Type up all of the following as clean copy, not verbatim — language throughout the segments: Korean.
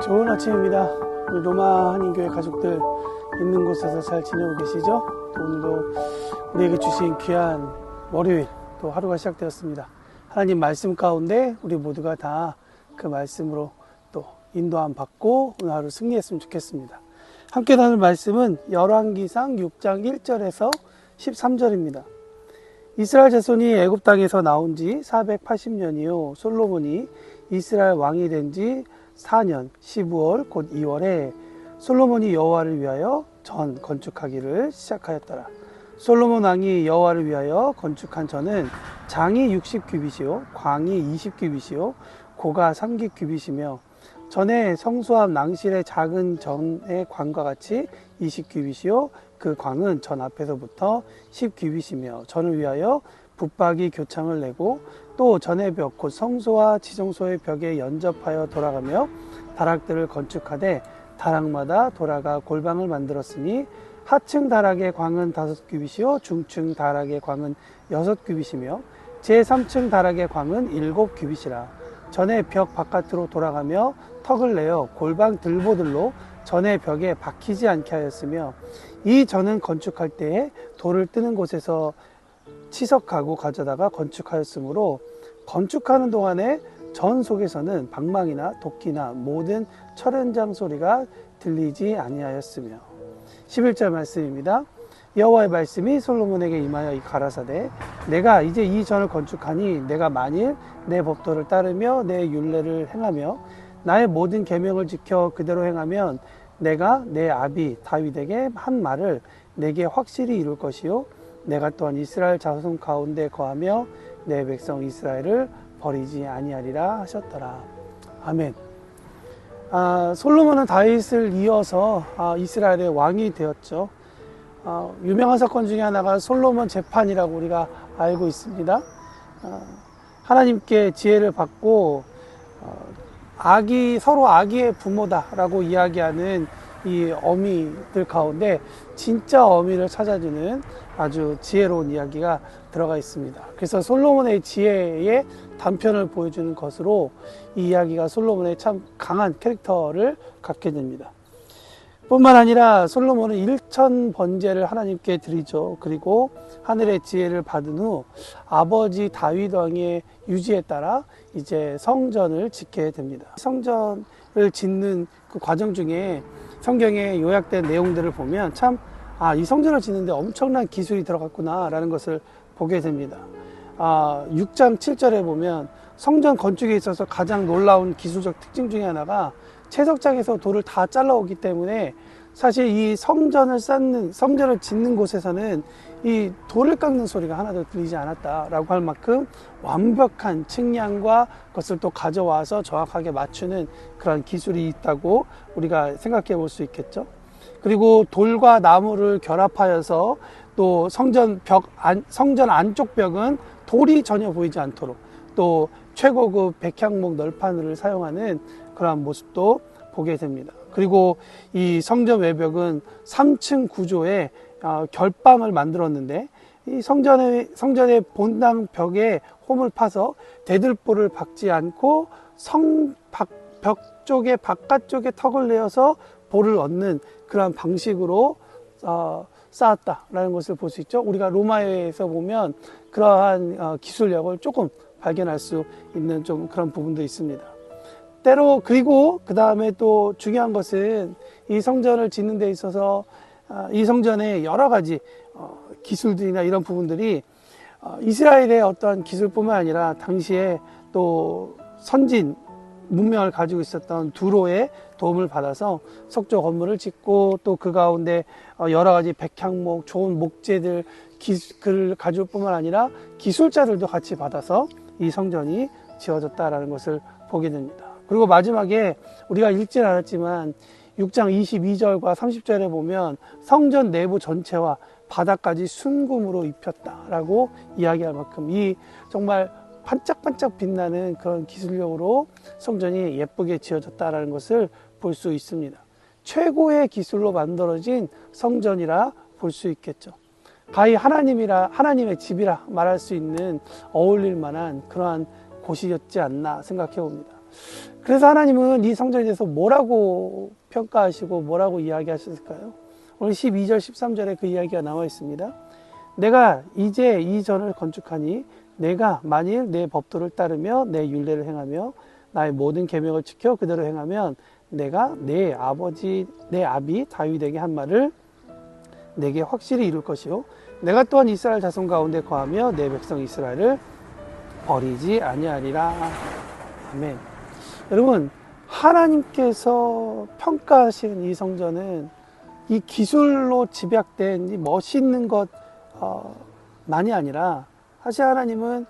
좋은 아침입니다. 우리 로마 한인교회 가족들 있는 곳에서 잘 지내고 계시죠? 또 오늘도 우리에게 주신 귀한 월요일 또 하루가 시작되었습니다. 하나님 말씀 가운데 우리 모두가 다 그 말씀으로 또 인도함 받고 오늘 하루 승리했으면 좋겠습니다. 함께 나눌 말씀은 열왕기상 6장 1절에서 13절입니다. 이스라엘 자손이 애굽 땅에서 나온 지 480년이요 솔로몬이 이스라엘 왕이 된 지 4년 15월 곧 2월에 솔로몬이 여호와를 위하여 전 건축하기를 시작하였더라. 솔로몬 왕이 여호와를 위하여 건축한 전은 장이 60규빗이요 광이 20규빗이요 고가 3규빗이며 전에 성소함 낭실의 작은 전의 광과 같이 20규빗이요 그 광은 전 앞에서부터 10규빗이며 전을 위하여 붙박이 교창을 내고 또 전의 벽 곧 성소와 지성소의 벽에 연접하여 돌아가며 다락들을 건축하되 다락마다 돌아가 골방을 만들었으니 하층 다락의 광은 5규빗이요 중층 다락의 광은 6규빗이며 제3층 다락의 광은 7규빗이라. 전의 벽 바깥으로 돌아가며 턱을 내어 골방 들보들로 전의 벽에 박히지 않게 하였으며 이 전은 건축할 때에 돌을 뜨는 곳에서 치석하고 가져다가 건축하였으므로 건축하는 동안에 전 속에서는 방망이나 도끼나 모든 철 현장 소리가 들리지 아니하였으며. 11절 말씀입니다. 여호와의 말씀이 솔로몬에게 임하여 가라사대 내가 이제 이 전을 건축하니 내가 만일 내 법도를 따르며 내 율례를 행하며 나의 모든 계명을 지켜 그대로 행하면 내가 내 아비 다윗에게 한 말을 내게 확실히 이룰 것이요 내가 또한 이스라엘 자손 가운데 거하며 내 백성 이스라엘을 버리지 아니하리라 하셨더라. 아멘. 솔로몬은 다윗을 이어서 이스라엘의 왕이 되었죠. 유명한 사건 중에 하나가 솔로몬 재판이라고 우리가 알고 있습니다. 하나님께 지혜를 받고 서로 아기의 부모다라고 이야기하는 이 어미들 가운데 진짜 어미를 찾아주는 아주 지혜로운 이야기가 들어가 있습니다. 그래서 솔로몬의 지혜의 단편을 보여주는 것으로 이 이야기가 솔로몬의 참 강한 캐릭터를 갖게 됩니다. 뿐만 아니라 솔로몬은 1000번제를 하나님께 드리죠. 그리고 하늘의 지혜를 받은 후 아버지 다윗 왕의 유지에 따라 이제 성전을 짓게 됩니다. 성전을 짓는 그 과정 중에 성경에 요약된 내용들을 보면 참 이 성전을 짓는데 엄청난 기술이 들어갔구나 라는 것을 보게 됩니다. 6장 7절에 보면 성전 건축에 있어서 가장 놀라운 기술적 특징 중에 하나가 채석장에서 돌을 다 잘라오기 때문에 사실 이 성전을 짓는 곳에서는 이 돌을 깎는 소리가 하나도 들리지 않았다라고 할 만큼 완벽한 측량과 그것을 또 가져와서 정확하게 맞추는 그런 기술이 있다고 우리가 생각해 볼 수 있겠죠. 그리고 돌과 나무를 결합하여서 또 성전 안쪽 벽은 돌이 전혀 보이지 않도록 또 최고급 백향목 널판을 사용하는 그러한 모습도 보게 됩니다. 그리고 이 성전 외벽은 3층 구조의 결방을 만들었는데 이 성전의 본당 벽에 홈을 파서 대들보를 박지 않고 벽 쪽에 바깥쪽에 턱을 내어서 볼을 얻는 그러한 방식으로 쌓았다라는 것을 볼 수 있죠. 우리가 로마에서 보면 그러한 기술력을 조금 발견할 수 있는 좀 그런 부분도 있습니다. 때로 그리고 그 다음에 또 중요한 것은 이 성전을 짓는 데 있어서 이 성전의 여러 가지 기술들이나 이런 부분들이 이스라엘의 어떤 기술뿐만 아니라 당시에 또 선진 문명을 가지고 있었던 두로의 도움을 받아서 석조 건물을 짓고 또 그 가운데 여러 가지 백향목 좋은 목재들 그를 가져올 뿐만 아니라 기술자들도 같이 받아서 이 성전이 지어졌다라는 것을 보게 됩니다. 그리고 마지막에 우리가 읽지는 않았지만 6장 22절과 30절에 보면 성전 내부 전체와 바닥까지 순금으로 입혔다라고 이야기할 만큼 이 정말 반짝반짝 빛나는 그런 기술력으로 성전이 예쁘게 지어졌다라는 것을 볼 수 있습니다. 최고의 기술로 만들어진 성전이라 볼 수 있겠죠. 가히 하나님의 집이라 말할 수 있는 어울릴 만한 그러한 곳이었지 않나 생각해 봅니다. 그래서 하나님은 이 성전에 대해서 뭐라고 평가하시고 뭐라고 이야기하셨을까요? 오늘 12절 13절에 그 이야기가 나와 있습니다. 내가 이제 이 전을 건축하니 내가 만일 내 법도를 따르며 내 율례를 행하며 나의 모든 계명을 지켜 그대로 행하면 내가 내 아비 다윗에게 한 말을 내게 확실히 이룰 것이요 내가 또한 이스라엘 자손 가운데 거하며 내 백성 이스라엘을 버리지 아니하리라. 아멘. 여러분, 하나님께서 평가하신 이 성전은 이 기술로 집약된 이 멋있는 것만이 아니라 사실 하나님은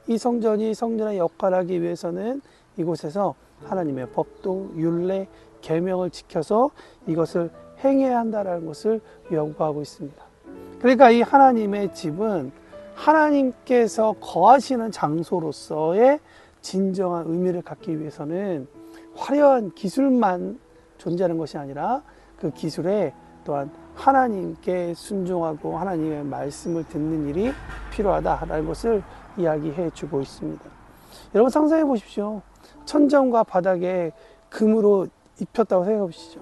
이 성전이 성전의 역할을 하기 위해서는 이곳에서 하나님의 법도, 율례, 계명을 지켜서 이것을 행해야 한다는 것을 요구하고 있습니다. 그러니까 이 하나님의 집은 하나님께서 거하시는 장소로서의 진정한 의미를 갖기 위해서는 화려한 기술만 존재하는 것이 아니라 그 기술에 또한 하나님께 순종하고 하나님의 말씀을 듣는 일이 필요하다라는 것을 이야기해 주고 있습니다. 여러분 상상해 보십시오. 천장과 바닥에 금으로 입혔다고 생각해 보시죠.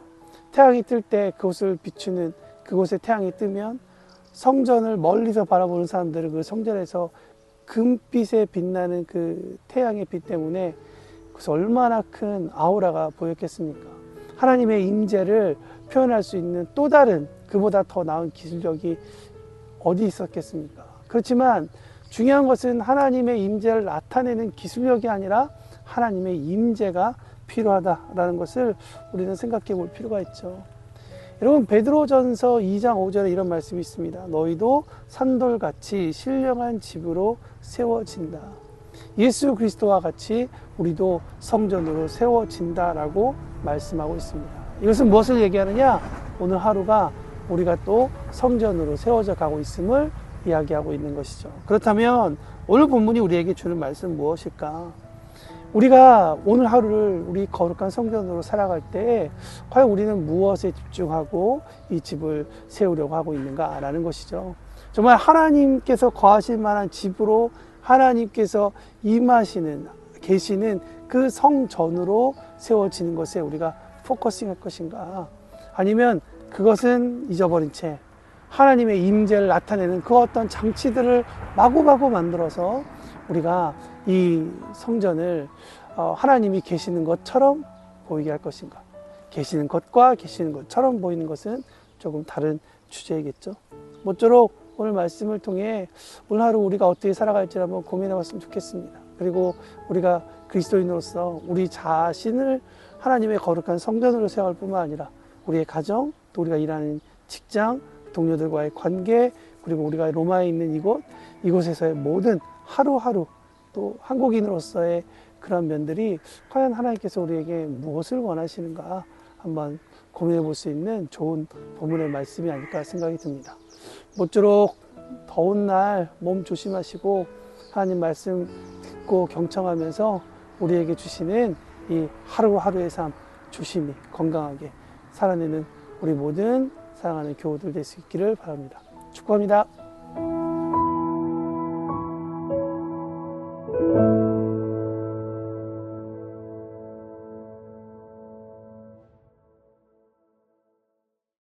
태양이 뜰 때 그곳을 비추는 그곳에 태양이 뜨면 성전을 멀리서 바라보는 사람들은 그 성전에서 금빛에 빛나는 그 태양의 빛 때문에 그래서 얼마나 큰 아우라가 보였겠습니까? 하나님의 임재를 표현할 수 있는 또 다른 그보다 더 나은 기술력이 어디 있었겠습니까? 그렇지만 중요한 것은 하나님의 임재를 나타내는 기술력이 아니라 하나님의 임재가 필요하다라는 것을 우리는 생각해 볼 필요가 있죠. 여러분 베드로전서 2장 5절에 이런 말씀이 있습니다. 너희도 산돌같이 신령한 집으로 세워진다. 예수 그리스도와 같이 우리도 성전으로 세워진다라고 말씀하고 있습니다. 이것은 무엇을 얘기하느냐? 오늘 하루가 우리가 또 성전으로 세워져 가고 있음을 이야기하고 있는 것이죠. 그렇다면 오늘 본문이 우리에게 주는 말씀은 무엇일까? 우리가 오늘 하루를 우리 거룩한 성전으로 살아갈 때 과연 우리는 무엇에 집중하고 이 집을 세우려고 하고 있는가라는 것이죠. 정말 하나님께서 거하실 만한 집으로 하나님께서 임하시는 계시는 그 성전으로 세워지는 것에 우리가 포커싱할 것인가? 아니면 그것은 잊어버린 채 하나님의 임재를 나타내는 그 어떤 장치들을 마구마구 만들어서 우리가 이 성전을 하나님이 계시는 것처럼 보이게 할 것인가? 계시는 것과 계시는 것처럼 보이는 것은 조금 다른 주제이겠죠. 모쪼록 오늘 말씀을 통해 오늘 하루 우리가 어떻게 살아갈지 한번 고민해 봤으면 좋겠습니다. 그리고 우리가 그리스도인으로서 우리 자신을 하나님의 거룩한 성전으로 세워갈 뿐만 아니라 우리의 가정, 또 우리가 일하는 직장, 동료들과의 관계, 그리고 우리가 로마에 있는 이곳에서의 모든 하루하루 또 한국인으로서의 그런 면들이 과연 하나님께서 우리에게 무엇을 원하시는가 한번 고민해 볼 수 있는 좋은 본문의 말씀이 아닐까 생각이 듭니다. 모쪼록 더운 날 몸 조심하시고 하나님 말씀 듣고 경청하면서 우리에게 주시는 이 하루하루의 삶 조심히 건강하게 살아내는 우리 모든 사랑하는 교우들 될 수 있기를 바랍니다. 축복합니다.